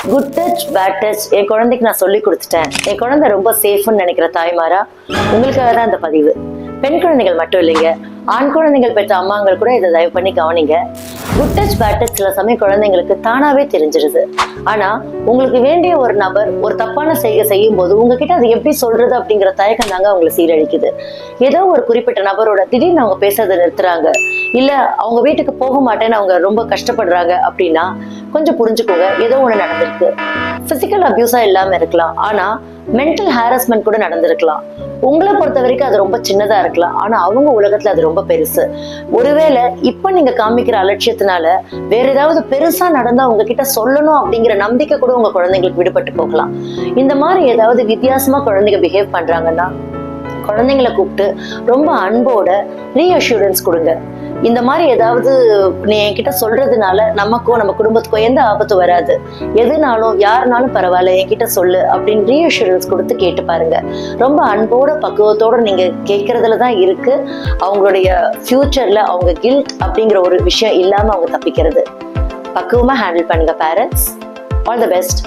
Good touch bad touch என் குழந்தைக்கு நான் சொல்லி கொடுத்துட்டேன், என் குழந்தை ரொம்ப சேஃப்னு நினைக்கிற தாய்மாரா உங்களுக்காக தான் இந்த பதிவு. பெண் குழந்தைகள் மட்டும் இல்லைங்க, ஆண் குழந்தைகள் பெற்ற அம்மாங்கள் கூட இதை தயவு பண்ணி கவனிங்க. குட் டச் பேட் டச் சில சமயம் குழந்தைங்களுக்கு தானாவே தெரிஞ்சிருது. ஆனா உங்களுக்கு வேண்டிய ஒரு நபர் ஒரு தப்பான செய்கை செய்யும் போது உங்ககிட்ட அது எப்படி சொல்றது அப்படிங்கிற தயக்கம் தாங்க அவங்களை சீரழிக்குது. ஏதோ ஒரு குறிப்பிட்ட நபரோட திடீர்னு அவங்க பேசுறதை நிறுத்துறாங்க, இல்ல அவங்க வீட்டுக்கு போக மாட்டேன்னு அவங்க ரொம்ப கஷ்டப்படுறாங்க அப்படின்னா கொஞ்சம் புரிஞ்சுக்கோங்க, ஏதோ ஒண்ணு நடந்திருக்கு. பிசிக்கல் அபியூஸா இல்லாம இருக்கலாம், ஆனா மென்டல் ஹாரஸ்மெண்ட் கூட நடந்திருக்கலாம். உங்களை பொறுத்த வரைக்கும் அது ரொம்ப சின்னதா இருக்கலாம், ஆனா அவங்க உலகத்துல அது ரொம்ப பெருசு. ஒருவேளை இப்ப நீங்க காமிக்கிற அலட்சியத்தினால வேற ஏதாவது பெருசா நடந்தா உங்ககிட்ட சொல்லணும் அப்படிங்கிற நம்பிக்கை கூட உங்க குழந்தைங்களுக்கு விடுபட்டு போகலாம். இந்த மாதிரி ஏதாவது வித்தியாசமா குழந்தைங்க பிஹேவ் பண்றாங்கன்னா குழந்தைங்களை கூப்பிட்டு ரொம்ப அன்போட ரீஅஷூரன்ஸ் கொடுங்க. இந்த மாதிரி ஏதாவது நீ என்கிட்ட சொல்றதுனால நமக்கோ நம்ம குடும்பத்துக்கோ எந்த ஆபத்து வராது, எதுனாலும் யாருனாலும் பரவாயில்ல என்கிட்ட சொல்லு அப்படின்னு ரீஅஷூரன்ஸ் கொடுத்து கேட்டு பாருங்க. ரொம்ப அன்போட பக்குவத்தோட நீங்க கேட்கறதுல தான் இருக்கு அவங்களுடைய ஃபியூச்சர்ல அவங்க கில்ட் அப்படிங்கிற ஒரு விஷயம் இல்லாம அவங்க தப்பிக்கிறது. பக்குவமா ஹேண்டில் பண்ணுங்க பேரண்ட்ஸ். All the best.